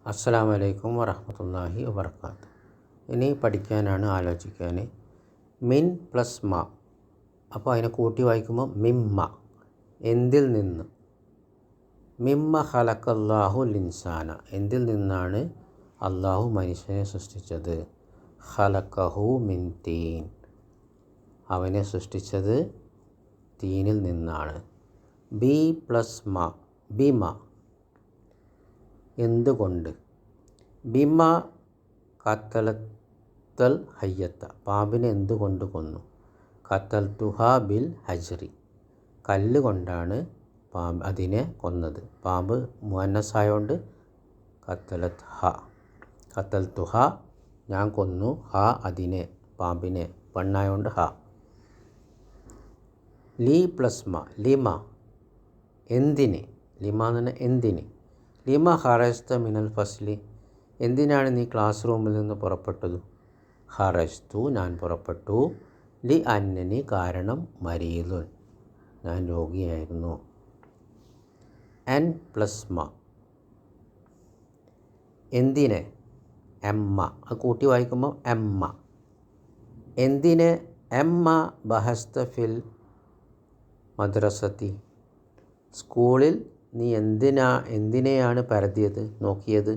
അസ്സലാമു അലൈക്കും വറഹ്മത്തുള്ളാഹി വബറകാതുഹു. ഇനി പഠിക്കാനാണ് ആലോചിക്കാൻ. മിൻ പ്ലസ് മ. അപ്പോൾ അതിനെ കൂട്ടി വായിക്കുമ്പോൾ മിമ്മ, എന്തിൽ നിന്ന്. മിമ്മ ഖലഖല്ലാഹുൽ ഇൻസാന, എന്തിൽ നിന്നാണ് അള്ളാഹു മനുഷ്യനെ സൃഷ്ടിച്ചത്. ഖലഖഹു മിൻ തീൻ, അവനെ സൃഷ്ടിച്ചത് തീനിൽ നിന്നാണ്. ബി പ്ലസ് മ, ബിമ, എന്തുകൊണ്ട്. ബിമ ഖത്തലത്തൽ ഹയ്യത്ത, പാമ്പിനെ എന്തുകൊണ്ട് കൊന്നു. ഖത്തൽതുഹ ബിൽ ഹജ്രി, കല്ല് കൊണ്ടാണ് അതിനെ കൊന്നത്. പാമ്പ് മുഅന്നസായോണ്ട് ഖത്തൽതുഹ ഞാൻ കൊന്നു, ഹ അതിനെ പാമ്പിനെ, പെണ്ണായോണ്ട് ഹ. ലി പ്ലസ് മ, ലിമ, എന്തിന്. ലിമ എന്ന് പറഞ്ഞാൽ എന്തിന്. ലിമ ഖറജ്ത മിനൽ ഫസ്ലി, എന്തിനാണ് നീ ക്ലാസ് റൂമിൽ നിന്ന് പുറപ്പെട്ടത്. ഖറജ്തു, ഞാൻ പുറപ്പെട്ടു. ലി അന്നനി, കാരണം മരീദുൻ, ഞാൻ രോഗിയായിരുന്നു. എൻ പ്ലസ് മ, എന്തിനെ. എമ്മ, അത് കൂട്ടി വായിക്കുമ്പോൾ എമ്മ, എന്തിനെ. എമ്മ ബഹസ്ത ഫിൽ മദ്രസത്തി, സ്കൂളിൽ നീ എന്തിനെയാണ് പരതിയത്, നോക്കിയത്.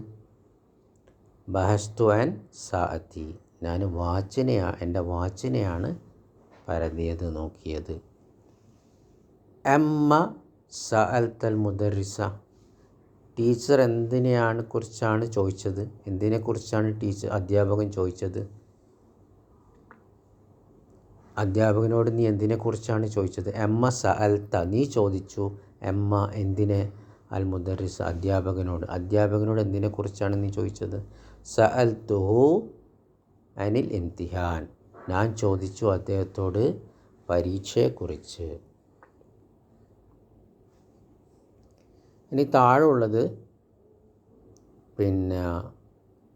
ബഹസ്തു ആൻ സാഅത്തി, ഞാൻ എൻ്റെ വാച്ചിനെയാണ് പരതിയത്, നോക്കിയത്. എമ്മ സഅൽതൽ മുദർരിസ, ടീച്ചർ കുറിച്ചാണ് ചോദിച്ചത്. എന്തിനെക്കുറിച്ചാണ് അധ്യാപകൻ ചോദിച്ചത്. അധ്യാപകനോട് നീ എന്തിനെക്കുറിച്ചാണ് ചോദിച്ചത്. എമ്മ സഅൽത, നീ ചോദിച്ചു. എമ്മ എന്തിനെ. അൽ മുദർരിസ, അധ്യാപകനോട് എന്തിനെക്കുറിച്ചാണ് നീ ചോദിച്ചത്. സഅൽതുഹു അനിൽ ഇംതിഹാൻ, ഞാൻ ചോദിച്ചു അദ്ദേഹത്തോട് പരീക്ഷയെക്കുറിച്ച്. ഇനി താഴെയുള്ളത്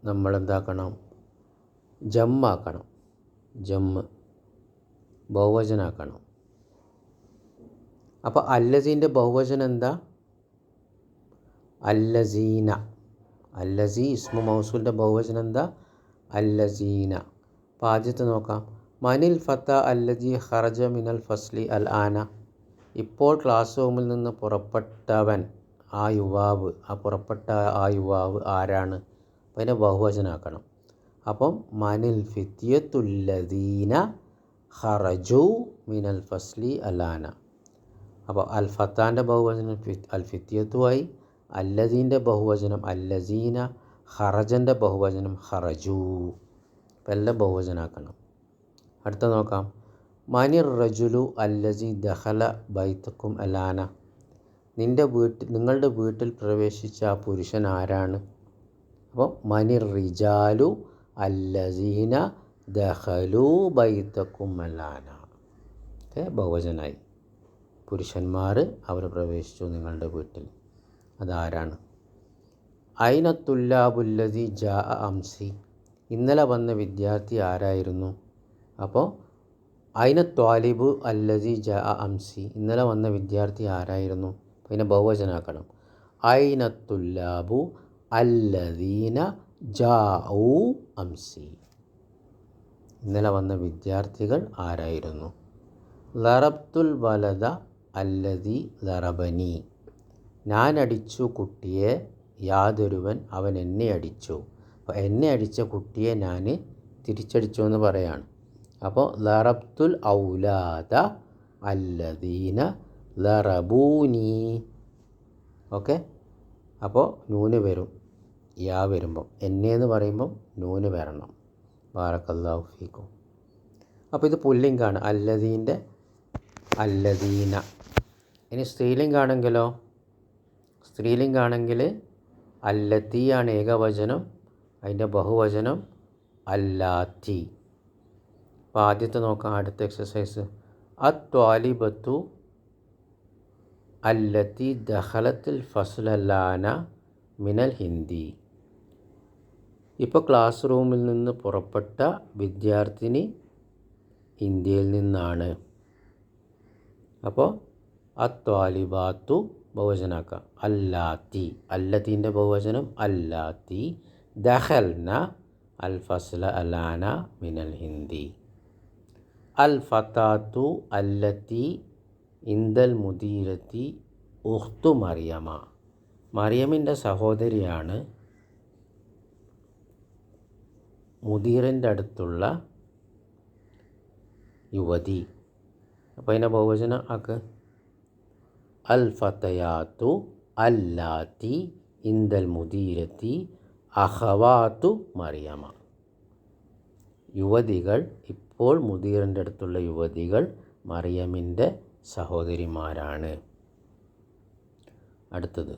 നമ്മളെന്താക്കണം, ജമ്മാക്കണം. ബഹുവചനാക്കണം. അപ്പോൾ അല്ലസീൻ്റെ ബഹുവചനം എന്താ. അല്ലസീന. അല്ലസി ഇസ്മു മൗസൂലിൻ്റെ ബഹുവചനം എന്താ. അല്ലസീന. അപ്പോൾ ആദ്യത്തെ നോക്കാം. മനിൽ ഫത്ത അല്ലജി ഖറജ മിനൽ ഫസ്ലി അൽ ആന, ഇപ്പോൾ ക്ലാസ് റൂമിൽ നിന്ന് പുറപ്പെട്ടവൻ, ആ യുവാവ്, ആ യുവാവ് ആരാണ്. അപ്പോൾ അതിനെ ബഹുവചനാക്കണം. അപ്പം മനിൽ ഫിത്യത്തുല്ലദീന ഖറജു മിനൽ ഫസ്ലി അൽ ആന. അപ്പോൾ അൽ ഫത്താൻ്റെ ബഹുവചനം അൽ ഫിത്യത്തുമായി, അല്ലദീൻ്റെ ബഹുവചനം അല്ലസീന, ഖറജൻ്റെ ബഹുവചനം ഖറജു. അപ്പോൾ എല്ലാം ബഹുവചനാക്കണം. അടുത്ത നോക്കാം. മനിർ റജുലു അല്ലസി ദഖല ബൈത്തക്കും അലാന, നിങ്ങളുടെ വീട്ടിൽ പ്രവേശിച്ച ആ പുരുഷൻ ആരാണ്. അപ്പോൾ മനിർ റിജാലു അല്ലസീന ദഖലു ബൈത്തക്കും അലാന. ഓക്കെ, ബഹുവചനായി. പുരുഷന്മാർ അവർ പ്രവേശിച്ചു നിങ്ങളുടെ വീട്ടിൽ, അതാരാണ്. ഐന തുല്ലാബുല്ലദി ജാ അംസി, ഇന്നലെ വന്ന വിദ്യാർത്ഥി ആരായിരുന്നു. അപ്പോൾ ഐന ത്വാലിബു അല്ലദി ജാ അംസി, ഇന്നലെ വന്ന വിദ്യാർത്ഥി ആരായിരുന്നു. പിന്നെ ബഹുവചനാക്കണം. ഐന തുല്ലാബു അല്ലദീന ജാഉ അംസി, ഇന്നലെ വന്ന വിദ്യാർത്ഥികൾ ആരായിരുന്നു. ലറബ്തുൽ വലദ അല്ലദി ലറബനി, ഞാൻ അടിച്ചു കുട്ടിയെ, യാതൊരുവൻ അവൻ എന്നെ അടിച്ചു. അപ്പോൾ എന്നെ അടിച്ച കുട്ടിയെ ഞാൻ തിരിച്ചടിച്ചു എന്ന് പറയാണ്. അപ്പോൾ ലറബ്തുൽ ഔലാദ അല്ലദീന ലറബൂനി. ഓക്കെ, അപ്പോൾ നൂന് വരും, യാ വരുമ്പം. എന്നെ എന്ന് പറയുമ്പം നൂന് വരണം. ബാറക്കല്ലാഹു ഫീക്കും. അപ്പോൾ ഇത് പുല്ലിംഗാണ്, അല്ലദീൻ്റെ അല്ലദീന. ഇനി സ്ത്രീലിംഗാണെങ്കിൽ അല്ലത്തിയാണ് ഏകവചനം, അതിൻ്റെ ബഹുവചനം അല്ലാത്തി. അപ്പോൾ ആദ്യത്തെ നോക്കാം, അടുത്ത എക്സസൈസ്. അത്വാലിബത്തു അല്ലത്തി ദഖലത്തിൽ ഫസ്ലല്ലാന മിനൽ ഹിന്ദി, ഇപ്പോൾ ക്ലാസ് റൂമിൽ നിന്ന് പുറപ്പെട്ട വിദ്യാർത്ഥിനി ഇന്ത്യയിൽ നിന്നാണ്. അപ്പോൾ അത്വാലിബാത്തു ബഹുവചനാക്ക. അല്ലാത്തി, അല്ലത്തീൻ്റെ ബഹുവചനം അല്ലാത്തി ദഖൽന അൽ ഫസ്ല അലാന മിനൽ ഹിന്ദി. അൽ ഫതാത്തു അല്ലത്തി ഇന്ദൽ മുദീരത്തി ഉഖ്തു മറിയമ. മറിയമിൻ്റെ സഹോദരിയാണ് മുദീറിൻ്റെ അടുത്തുള്ള യുവതി. അപ്പോൾ അതിനെ ബഹുവചനം ആക്ക്. അൽ ഫതയാത്തു അല്ലാത്തി ഇന്ദൽ മുദീരത്തി അഖവാത്തു മറിയമ. യുവതികൾ, ഇപ്പോൾ മുദീറിൻ്റെ അടുത്തുള്ള യുവതികൾ മറിയമിൻ്റെ സഹോദരിമാരാണ്. അടുത്തത്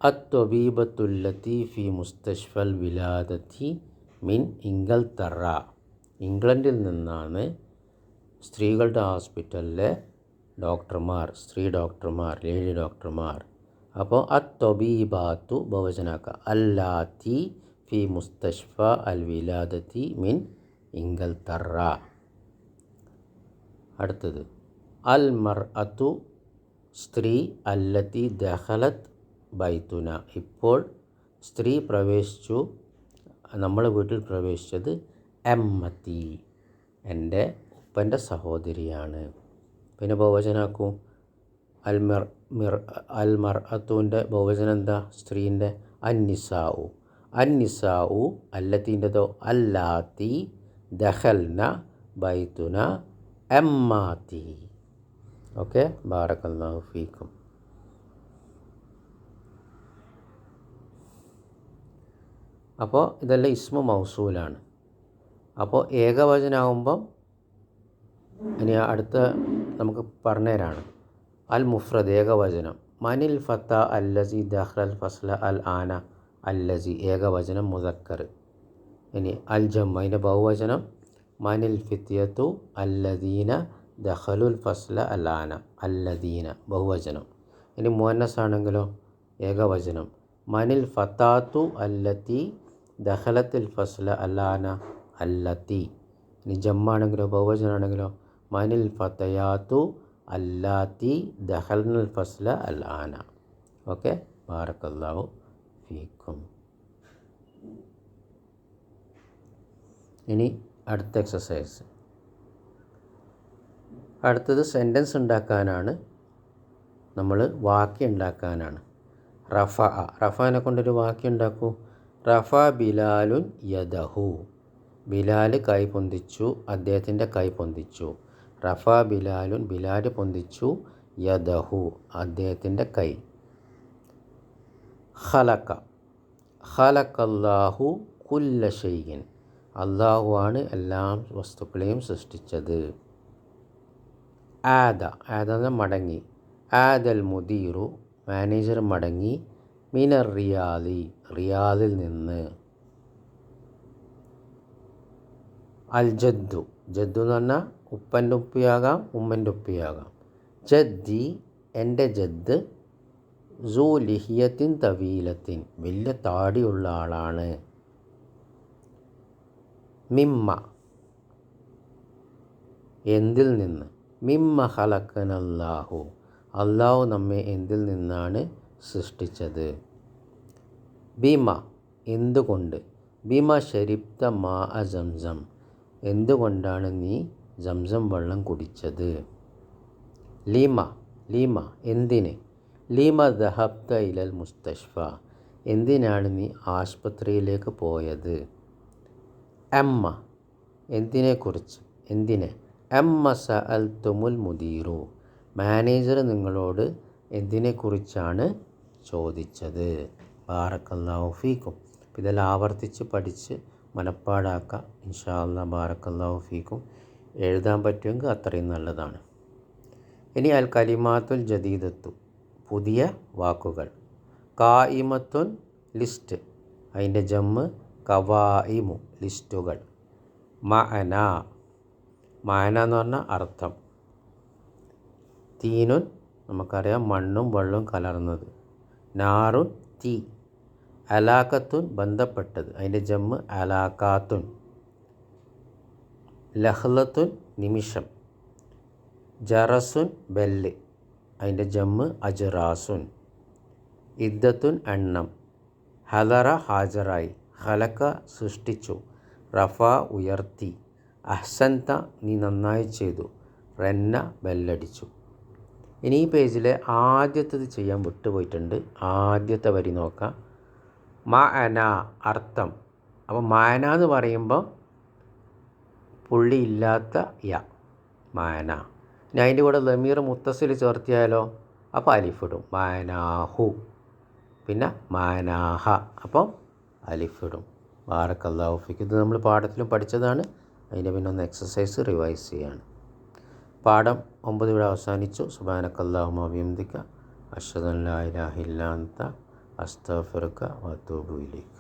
അത്വബീബത്തുല്ലത്തി ഫി മുസ്തഷ്ഫൽ വിലാദത്തി മിൻ ഇംഗൽത്തറ. ഇംഗ്ലണ്ടിൽ നിന്നാണ് സ്ത്രീകളുടെ ഹോസ്പിറ്റലിലെ ഡോക്ടർമാർ, സ്ത്രീ ഡോക്ടർമാർ, ലേഡി ഡോക്ടർമാർ. അപ്പോൾ അത്വബീബാത്തു ബഹുവചനാക്ക. അല്ലാത്തി ഫി മുസ്തഷ്ഫ അൽ വിലാദത്തി മിൻ ഇംഗൽത്തറ. അടുത്തത് അൽ മർഅത്തു സ്ത്രീ അല്ലത്തി ദഖലത്ത് ബൈത്തുന. ഇപ്പോൾ സ്ത്രീ പ്രവേശിച്ചു, നമ്മളെ വീട്ടിൽ പ്രവേശിച്ചത് എമ്മത്തി, എൻ്റെ ഉപ്പൻ്റെ സഹോദരിയാണ്. പിന്നെ ബഹുവചനാക്കും. അൽ മർഅത്തുവിൻ്റെ ബഹുവചനം എന്താ? സ്ത്രീൻ്റെ അന്നിസാഉ. അന്നിസാഉ അല്ലത്തീൻ്റെതോ അല്ലാത്തി ദഖൽന ബൈത്തുന എമ്മാത്തി. ഓക്കെ, ബാറക്കല്ലാഹു ഫീക്കും. അപ്പോൾ ഇതെല്ലാം ഇസ്മു മൗസൂലാണ്. അപ്പോൾ ഏകവചനാകുമ്പം ഇനി അടുത്ത നമുക്ക് പറഞ്ഞുതരാണ്. അൽ മുഫ്രദ് ഏകവചനം. മനിൽ ഫത്ത അല്ലസി ദഖൽ ഫസ്ല അൽ ആന അല്ലസി ഏകവചനം മുദക്കർ. ഇനി അൽ ജം അതിൻ്റെ ബഹുവചനം മനിൽ ഫിത്യത്തു അല്ലദീന ദഖലുൽ ഫസ്ല അൽ ആന അല്ലദീന ബഹുവചനം. ഇനി മുഅന്നസ് ആണെങ്കിലോ ഏകവചനം മനിൽ ഫത്താത്തു അല്ലത്തി ദഖലത്തുൽ ഫസ്ല അൽ ആന അല്ലത്തി. ഇനി ജമ്മാണെങ്കിലോ ബഹുവചനാണെങ്കിലോ മനിൽ ഫതയാത്തു അല്ലാത്തി ദഖൽനൽ ഫസ്ല അൽ ആന. ഓക്കെ, ബാറക്കല്ലാഹു ഫീക്കും. ഇനി അടുത്ത എക്സസൈസ്. അടുത്തത് സെൻറ്റൻസ് ഉണ്ടാക്കാനാണ്, നമ്മൾ വാക്യം ഉണ്ടാക്കാനാണ്. റഫാനെ കൊണ്ടൊരു വാക്യം ഉണ്ടാക്കൂ. റഫ ബിലാലുൻ യദഹു. ബിലാൽ കൈ പൊന്തിച്ചു, അദ്ദേഹത്തിൻ്റെ കൈ പൊന്തിച്ചു. റഫ ബിലാലുൻ, ബിലാൽ പൊന്തിച്ചു, യദഹു അദ്ദേഹത്തിൻ്റെ കൈ. ഖലക, ഖലഖല്ലാഹു കുല്ല ഷൈഇൻ. അള്ളാഹു ആണ് എല്ലാ വസ്തുക്കളെയും സൃഷ്ടിച്ചത്. ആദ, ആദ മടങ്ങി. ആദൽ മുദീറു, മാനേജർ മടങ്ങി. മിനർ റിയാദി, റിയാദിൽ നിന്ന്. അൽ ജദ്ദു, ജദ്ദു എന്ന് പറഞ്ഞാൽ ഉപ്പൻ്റെ ഉപ്പിയാകാം, ഉമ്മൻ്റെ ഉപ്പിയാകാം. ജദ്ദി, എൻ്റെ ജദ്ദ്. സൂ ലിഹിയത്തിൻ തവീലത്തിൻ, വലിയ താടിയുള്ള ആളാണ്. മിമ്മ, എന്തിൽ നിന്ന്. മിമ്മ ഖലഖനല്ലാഹു, അള്ളാഹു നമ്മെ എന്തിൽ നിന്നാണ് സൃഷ്ടിച്ചത്. ബിമ, എന്തുകൊണ്ട്. ബിമ ശരിബ്ത മാ അ സംസം, എന്തുകൊണ്ടാണ് നീ സംസം വെള്ളം കുടിച്ചത്. ലിമ, ലിമ എന്തിന്. ലിമ ദഹബ്ത ഇലൽ മുസ്തഷ്ഫ, എന്തിനാണ് നീ ആശുപത്രിയിലേക്ക് പോയത്. എമ്മ, എന്തിനെക്കുറിച്ച്, എന്തിനെ. എമ്മ സഅൽതുമുൽ മുദീറു, മാനേജർ നിങ്ങളോട് എന്തിനെക്കുറിച്ചാണ് ചോദിച്ചത്. ബാറക്കല്ലാഹു ഫീക്കും. ഇതെല്ലാം ആവർത്തിച്ച് പഠിച്ച് മനപ്പാടാക്കാം ഇൻഷാ അല്ലാഹ്. ബാറക്കല്ലാഹു ഫീക്കും. എഴുതാൻ പറ്റുമെങ്കിൽ അത്രയും നല്ലതാണ്. ഇനി അൽ കലിമാത്തുൽ ജദീദത്തു, പുതിയ വാക്കുകൾ. കായിമത്തുൻ, ലിസ്റ്റ്, അതിൻ്റെ ജമ്മ് കവായിമു, ലിസ്റ്റുകൾ. മഅന, മഅന എന്ന് പറഞ്ഞാൽ അർത്ഥം. തീനുൻ, നമുക്കറിയാം മണ്ണും വെള്ളവും കലർന്നത്. നാറുൻ, തീ. അലാക്കത്തുൻ, ബന്ധപ്പെട്ടത്, അതിൻ്റെ ജമ്മ് അലാക്കാത്തുൻ. ലഹ്ലത്തുൻ, നിമിഷം. ജറസുൻ, ബെല്ല്, അതിൻ്റെ ജമ്മ് അജ്റാസുൻ. ഇദ്ദത്തുൻ എണ്ണം, ഹദറ ഹാജറായി, ഖലക സൃഷ്ടിച്ചു, റഫ ഉയർത്തി, അഹ്സൻത നീ നന്നായി ചെയ്തു, റന്ന ബെല്ലടിച്ചു. ഇനി ഈ പേജിലെ ആദ്യത്തേത് ചെയ്യാൻ വിട്ടുപോയിട്ടുണ്ട്. ആദ്യത്തെ വരി നോക്കാം. മഅന അർത്ഥം. അപ്പോൾ മഅന എന്ന് പറയുമ്പോൾ പുള്ളിയില്ലാത്ത യ, മഅന. ഇനി അതിൻ്റെ കൂടെ ലമീർ മുത്തസിൽ ചേർത്തിയാലോ? അപ്പോൾ അലിഫിടും. മഅനാഹു, പിന്നെ മഅനാഹ, അപ്പോൾ അലിഫിടും. ബാറക്കല്ലാഹു ഫീക്. ഇത് നമ്മൾ പാഠത്തിലും പഠിച്ചതാണ്. അതിൻ്റെ പിന്നെ ഒന്ന് എക്സസൈസ് റിവൈസ് ചെയ്യാണ്. പാഠം 9 ഇവിടെ അവസാനിച്ചു. സുബ്ഹാനക്കല്ലാഹുമ്മ വബിഹംദിക അഷ്ഹദു അൻ ലാ ഇലാഹ ഇല്ലാ അൻത അസ്തഗ്ഫിറുക വഅതൂബു ഇലൈക്.